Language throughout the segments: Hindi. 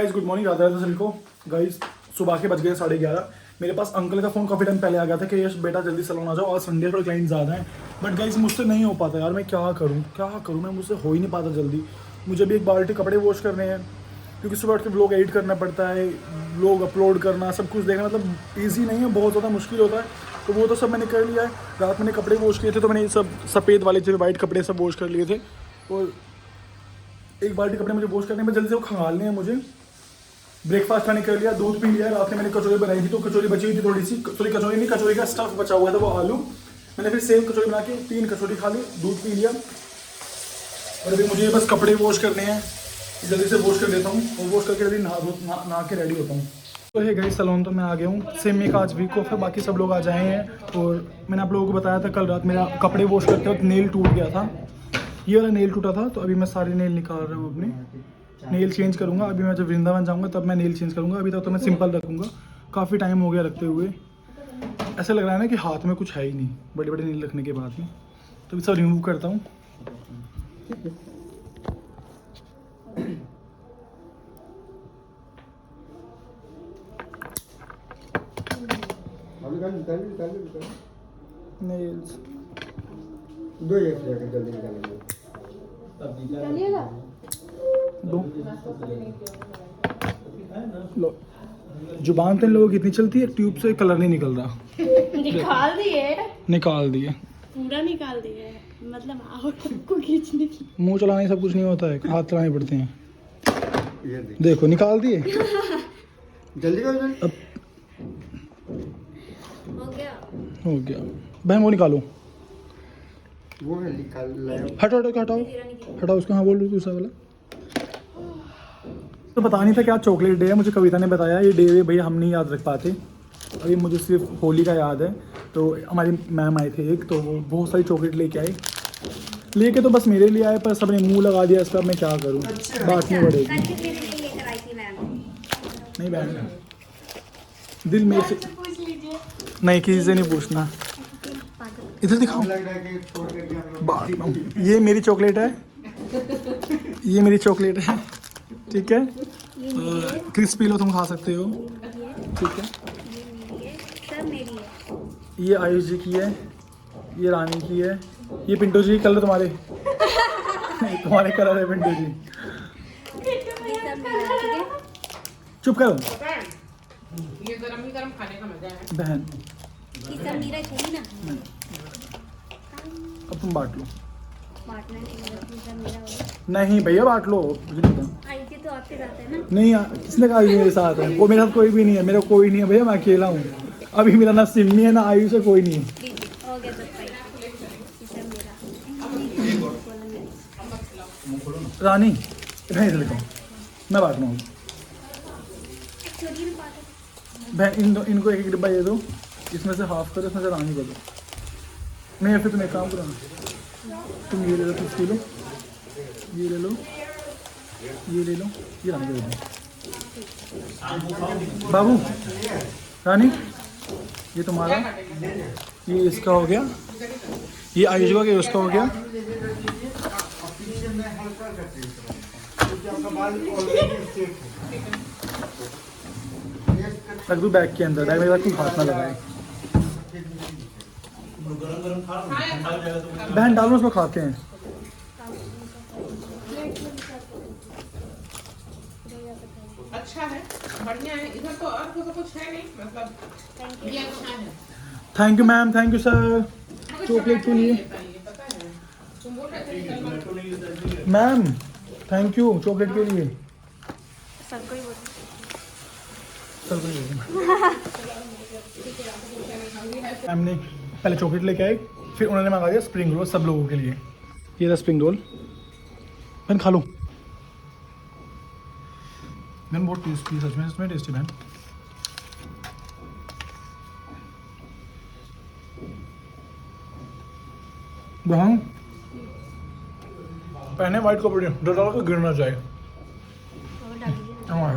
Guys good morning, Radha Radha सभी को। गाइस सुबह के बज गए 11:30। मेरे पास अंकल का फ़ोन काफ़ी टाइम पहले आ गया था कि यश बेटा जल्दी सलोन आ जाओ, और संडे पर क्लाइंट ज़्यादा है। बट गाइस मुझसे नहीं हो पाता यार, मैं क्या करूँ मैं, मुझसे हो ही नहीं पाता जल्दी। मुझे भी एक बाल्टी कपड़े वॉश करने हैं, क्योंकि सुबह उठ के व्लॉग एडिट करना पड़ता है, व्लॉग अपलोड करना, सब कुछ देखना मतलब ईजी नहीं है, बहुत ज़्यादा मुश्किल होता है। तो वो तो सब मैंने कर लिया है। रात मैंने कपड़े वॉश किए थे, तो मैंने सब सफ़ेद वाले जो वाइट कपड़े सब वॉश कर लिए थे, और एक बाल्टी कपड़े मुझे वॉश करने में जल्दी से वो खंगालने हैं मुझे। ब्रेकफास्ट मैंने कर लिया, दूध पी लिया। रात में मैंने कचौरी बनाई थी, तो कचौरी बची हुई थी थोड़ी सी। कचौरी नहीं, कचौरी का स्टफ बचा हुआ था, वो आलू। मैंने फिर सेम कचौरी बना के 3 कचौरी खा ली, दूध पी लिया। और अभी मुझे बस कपड़े वॉश करने हैं, जल्दी से वॉश कर लेता हूँ, और वॉश करके जल्दी नहा के रेडी होता हूँ। तो है गई सलोन, तो मैं आ गया हूँ। सेम एक आज वीक ऑफ है, बाकी सब लोग आ जाए हैं। और मैंने आप लोगों को बताया था कल रात मेरा कपड़े वॉश करते वक्त नेल टूट गया था, ये वाला नेल टूटा था। तो अभी मैं सारे नेल निकाल रहा हूँ, अपने नेल चेंज करूँगा। अभी मैं जब वृंदावन जाऊँगा तब मैं नेल चेंज करूँगा, अभी तक तो मैं सिंपल रखूँगा। काफ़ी टाइम हो गया रखते हुए, ऐसा लग रहा है ना कि हाथ में कुछ है ही नहीं, बड़े बड़े नेल रखने के बाद ही। तो अभी सब रिमूव करता हूँ। नेल्स दो लो। जुबान तो इन लोगों की इतनी चलती है, ट्यूब से कलर नहीं निकल रहा। निकाल दिए पूरा निकाल दिए, मतलब आपको खींचने की। मुंह चलाने सब कुछ नहीं होता है, हाथ चलाने पड़ते हैं। देखो निकाल दिए। जल्दी करो जल्दी। अब हो गया बहन, वो निकालो। वो है निकाल लाया। हटाओ हटाओ हटाओ हटाओ उसको। हाँ बोल रही दूसरा वाला। तो पता नहीं था क्या चॉकलेट डे है, मुझे कविता ने बताया। ये डे भैया हम नहीं याद रख पाते, अभी मुझे सिर्फ होली का याद है। तो हमारी मैम आए थे एक, तो वो बहुत सारी चॉकलेट लेके आए। लेके तो बस मेरे लिए आए, पर सबने मुंह लगा दिया इसका। मैं क्या करूँ, बात नहीं बढ़ेगी। नहीं बहन, दिल में से पूछ लीजिए। नहीं, किसी से नहीं पूछना। इधर दिखाओ, लग रहा है कि छोड़ करके हम लोग बात ना। ये मेरी चॉकलेट है, ये मेरी चॉकलेट है, ठीक है। क्रिस्पी लो, तुम खा सकते हो, ठीक है। ये आयुष जी की है, ये रानी की है, ये पिंटू जी की कलर तुम्हारे तुम्हारे कलर है पिंटू जी। चुप करो ये गरम ही गरम खाने का मजा है बहन। अब तुम बांट लो। नहीं भैया बांट लो, मुझे नहीं पता। तो आपके साथ है ना? नहीं किसने कहा ये मेरे साथ है? वो मेरे साथ कोई भी नहीं है, मेरा कोई नहीं है भैया, मैं अकेला हूँ। अभी मेरा ना सिमी है ना आयुष है, कोई नहीं है। हो गया तो मेरा। रानी इधर इधर देखो, मैं बांट रहा हूँ। बहन इनको एक एक डिब्बा दे दो, इसमें से हाफ करो, इसमें से रानी को दो। नहीं फिर तुम एक काम करो ना, तुम ये ले लो 50 किलो, ये ले लो, ये ले लो, ये रानी को दे दो। बाबू रानी, ये तुम्हारा, ये इसका हो गया, ये आयुष का, उसका हो गया। रख दो बैग के अंदर, बैग मेरे पास कोई हाथ ना लगाए। बहन डालो, उसमें खाते हैं। अच्छा है, बढ़िया है। इधर तो और तो कुछ है नहीं, मतलब ये अच्छा है। Thank you ma'am, thank you sir, chocolate के लिए। पता है तुम बोल रहे थे मैम थैंक यू चॉकलेट के लिए। सबको ही बोलो। मैम ने पहले चॉकलेट लेके आए, फिर उन्होंने मंगा दिया स्प्रिंग रोल सब लोगों के लिए। ये रहा स्प्रिंग रोल, बहन खा लो। बहन बहुत टेस्टी, सच में टेस्टी बहन। बहन पहने वाइट कपड़े, डर लगा तो गिर ना जाए। हाँ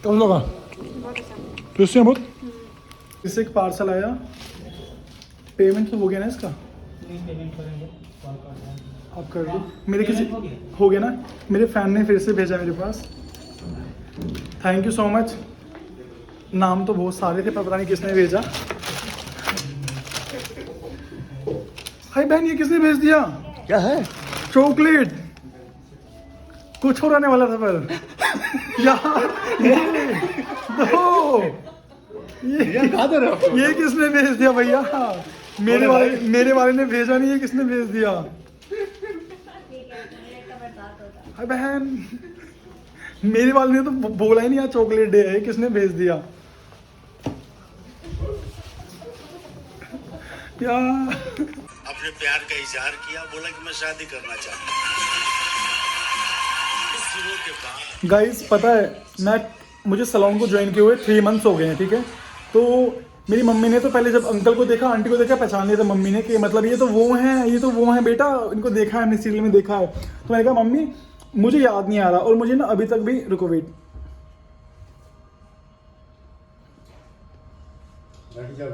कैसा लगा? बहुत अच्छा। क्रिस्टियन बहुत इससे एक पार्सल आया, पेमेंट तो हो गया ना इसका? आप कर दो, मेरे किसी हो गया ना, मेरे फैन ने फिर से भेजा मेरे पास, थैंक यू सो मच। नाम तो बहुत सारे थे पर पता नहीं किसने भेजा। हाय बहन, ये किसने भेज दिया? क्या है? चॉकलेट। कुछ हो रहने वाला था पर यार ये दो, ये खा दे रहे हो? ये किसने भेज दिया भैया? मेरे वाले ने भेजा नहीं, ये किसने भेज दिया? हाय बहन, मेरे वाले ने तो बोला ही नहीं यार चॉकलेट डे है, किसने भेज दिया यार? अपने प्यार का इजहार किया, बोला कि मैं शादी करना चाहता हूँ। कुछ दिनों के बाद गाइस पता है, मुझे सैलून को ज्वाइन किए हुए 3 मंथ्स हो गए हैं, ठीक है? तो मेरी मम्मी ने तो पहले जब अंकल को देखा, आंटी को देखा, पहचान लिया था मम्मी ने कि मतलब ये तो वो हैं बेटा, इनको देखा है, हमने सीरियल में देखा है। तो मैंने कहा मम्मी मुझे याद नहीं आ रहा, और मुझे ना अभी तक भी, रुको वेट, बैठ जाओ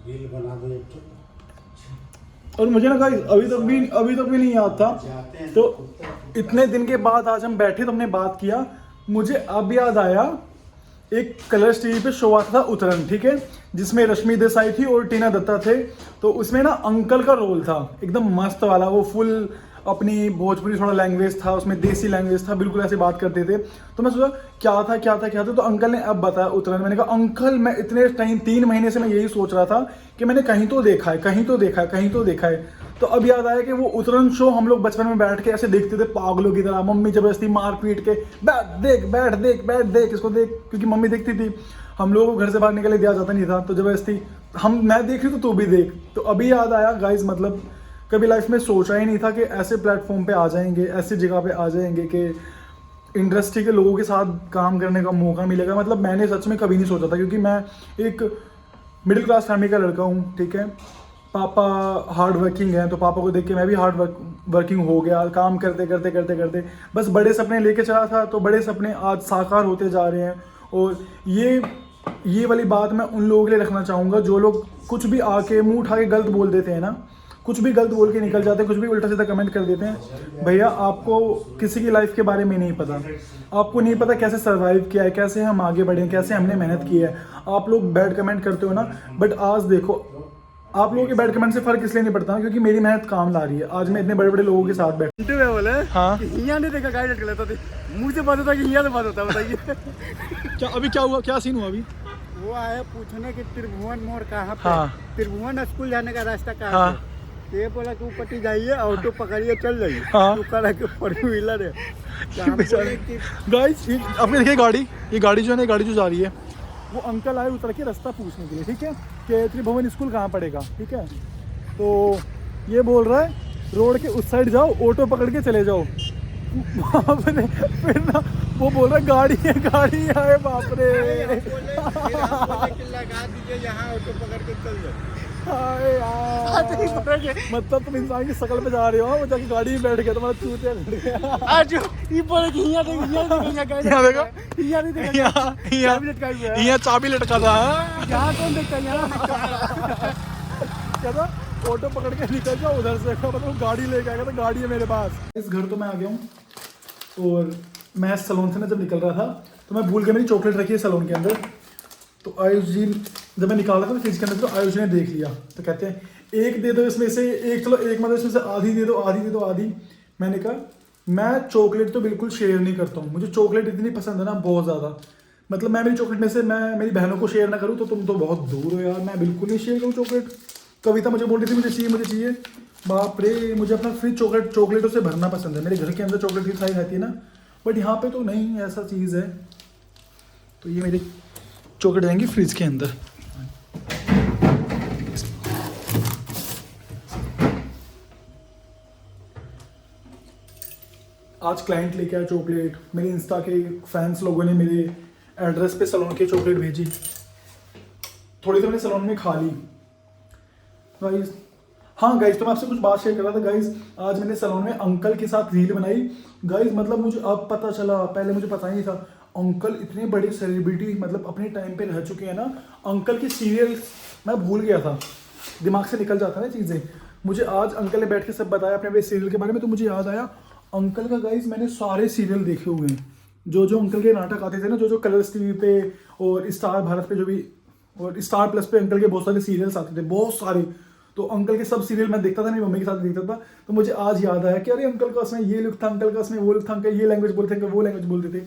रील बना दो एक और मुझे ना गाइस अभी तक भी नहीं याद था। तो इतने दिन के बाद आज हम बैठे तो हमने बात किया, मुझे अब याद आया, एक कलर्स टीवी पे शो आता था उतरन, ठीक है, जिसमें रश्मि देसाई थी और टीना दत्ता थे। तो उसमें ना अंकल का रोल था, एकदम मस्त वाला, वो फुल अपनी भोजपुरी थोड़ा लैंग्वेज था उसमें, देसी लैंग्वेज था, बिल्कुल ऐसे बात करते थे। तो मैं सोचा क्या था, तो अंकल ने अब बताया उतरन। मैंने कहा अंकल मैं इतने टाइम 3 महीने से मैं यही सोच रहा था कि मैंने कहीं तो देखा है। तो अब याद आया कि वो उतरन शो हम लोग बचपन में बैठ के ऐसे देखते थे पागलों की तरह, मम्मी जबरदस्ती मार पीट के बैठ देख इसको देख, क्योंकि मम्मी देखती थी, हम लोगों को घर से बाहर निकलने दिया जाता नहीं था, तो जबरदस्ती मैं देख रही तो तू भी देख। तो अभी याद आया गाइज, मतलब कभी लाइफ में सोचा ही नहीं था कि ऐसे प्लेटफॉर्म पे आ जाएंगे, ऐसी जगह पे आ जाएंगे कि इंडस्ट्री के लोगों के साथ काम करने का मौका मिलेगा। मतलब मैंने सच में कभी नहीं सोचा था, क्योंकि मैं एक मिडिल क्लास फैमिली का लड़का हूँ, ठीक है, पापा हार्ड वर्किंग है, तो पापा को देख के मैं भी हार्ड वर्किंग हो गया, काम करते बस बड़े सपने लेके चला था, तो बड़े सपने आज साकार होते जा रहे हैं। और ये वाली बात मैं उन लोगों के लिए रखना चाहूँगा जो लोग कुछ भी आके मुंह उठा के गलत बोल देते हैं ना, कुछ भी गलत बोल के निकल जाते हैं, कुछ भी उल्टा सीधा कमेंट कर देते हैं। भैया आपको किसी की लाइफ के बारे में नहीं पता, आपको नहीं पता कैसे सर्वाइव किया है, कैसे हम आगे बढ़े, कैसे हमने मेहनत की है। आप लोग बैड कमेंट करते हो ना, बट आज देखो आप लोगों के बैड कमेंट से फर्क इसलिए नहीं पड़ता, क्योंकि मेरी मेहनत काम ला रही है। आज मैं इतने बड़े बड़े लोगों के साथ बैठा बोले हाँ यहाँ नहीं देखा, गाइड कर लेता थे, मुंह से बात होता कि यहाँ से बात होता, बताइए क्या अभी क्या हुआ, क्या सीन हुआ अभी? वो आया पूछने कि त्रिभुवन मोड़ कहाँ पे? हाँ। त्रिभुवन स्कूल जाने का रास्ता कहाँ हाँ। पे? तो ये बोला कि ऊपर ही जाइए, ऑटो पकड़िए चल जाइए। हाँ। तो करा कि 4 व्हीलर है। तो हम बोले कि गाइस आपने देखिए ये गाड़ी जो है ना, गाड़ी जो जा रही है, वो अंकल आए उतर के रास्ता पूछने के लिए, ठीक है, कि त्रिभुवन स्कूल कहाँ पड़ेगा, ठीक है। तो ये बोल रहा है रोड के उस साइड जाओ, ऑटो पकड़ के चले जाओ। फिर ना वो बोल रहा है गाड़ी है, बाप रे। लगा दीजिए यहाँ, ऑटो पकड़ के चल जाओ। हाय यार, मतलब तुम इंसान की शकल पे जा रहे हो, वो जाके गाड़ी में बैठ गया, तुम्हारा चूतिया लड़ गया। आज ये बोले कि यहाँ देखो, यहाँ चाबी लटका था। यहाँ कौन देखता है? यहाँ कहता ऑटो पकड़ के निकल जाओ उधर से, मतलब गाड़ी लेके आएगा, तो गाड़ी है मेरे पास। इस घर तो मैं आ गया हूँ, और मैं सैलून से ना जब निकल रहा था तो मैं भूल गया मेरी चॉकलेट रखी है सैलून के अंदर। तो आयुष जी जब मैं निकाल रहा था फ्रिज के अंदर, तो आयुष ने देख लिया, तो कहते हैं एक दे दो इसमें से, एक चलो एक मतलब इसमें से आधी दे दो आधी। मैंने कहा मैं चॉकलेट तो बिल्कुल शेयर नहीं करता हूँ, मुझे चॉकलेट इतनी पसंद है ना, बहुत ज़्यादा। मतलब मैं मेरी चॉकलेट में से मैं मेरी बहनों को शेयर ना करूँ तो तुम तो बहुत दूर हो यार, मैं बिल्कुल नहीं शेयर करूँ चॉकलेट। कविता मुझे बोल रही थी मुझे चाहिए, बाप रे, मुझे अपना फ्रिज चॉकलेटों से भरना पसंद है। मेरे घर के अंदर चॉकलेट की सारी रहती है ना, बट यहाँ पे तो नहीं ऐसा चीज़ है। तो ये मेरी चॉकलेट जाएंगी फ्रिज के अंदर। आज क्लाइंट लेके आया चॉकलेट, मेरे इंस्टा के फैंस लोगों ने मेरे एड्रेस पे सैलून की चॉकलेट भेजी, थोड़ी तो मैंने सैलून में खा ली। गाइस हाँ गाइस, तो मैं आपसे कुछ बात शेयर कर रहा था गाइस। आज मैंने सैलून में अंकल के साथ रील बनाई गाइस, मतलब मुझे अब पता चला, पहले मुझे पता ही नहीं था। अंकल इतने बड़े सेलिब्रिटी मतलब अपने टाइम पे रह चुके हैं ना, अंकल के सीरियल मैं भूल गया था, दिमाग से निकल जाता है ना चीज़ें। मुझे आज अंकल ने बैठ के सब बताया अपने सीरियल के बारे में, तो मुझे याद आया अंकल का गाइस मैंने सारे सीरियल देखे हुए हैं, जो जो अंकल के नाटक आते थे ना, जो जो कलर्स टीवी पे और स्टार भारत पे जो भी और स्टार प्लस पे अंकल के बहुत सारे सीरियल्स आते थे, बहुत सारे। तो अंकल के सब सीरियल मैं देखता था, मेरी मम्मी के साथ देखता था। तो मुझे आज याद आया कि अरे अंकल का उसमें ये लुक था, अंकल का उसमें वो लुक था, अंकल ये लैंग्वेज बोलते थे, वो लैंग्वेज बोलते थे।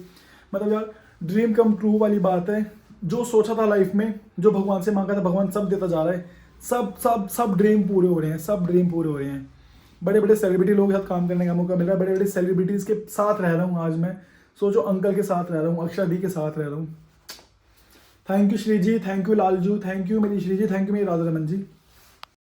मतलब यार ड्रीम कम ट्रू वाली बात है, जो सोचा था लाइफ में, जो भगवान से मांगा था, भगवान सब देता जा रहा है। सब ड्रीम पूरे हो रहे हैं, सब ड्रीम पूरे हो रहे हैं। बड़े बड़े सेलिब्रिटी लोगों के साथ काम करने का मौका मिल रहा है, बड़े बड़े सेलिब्रिटीज़ के साथ रह रहा हूँ आज मैं। सोचो अंकल के साथ रह रहा हूँ, अक्षरा दी के साथ रह रहा हूँ। Thank you Shri ji, thank you Lalju, thank you मेरी श्री जी, थैंक यू मेरी राधा रमन जी।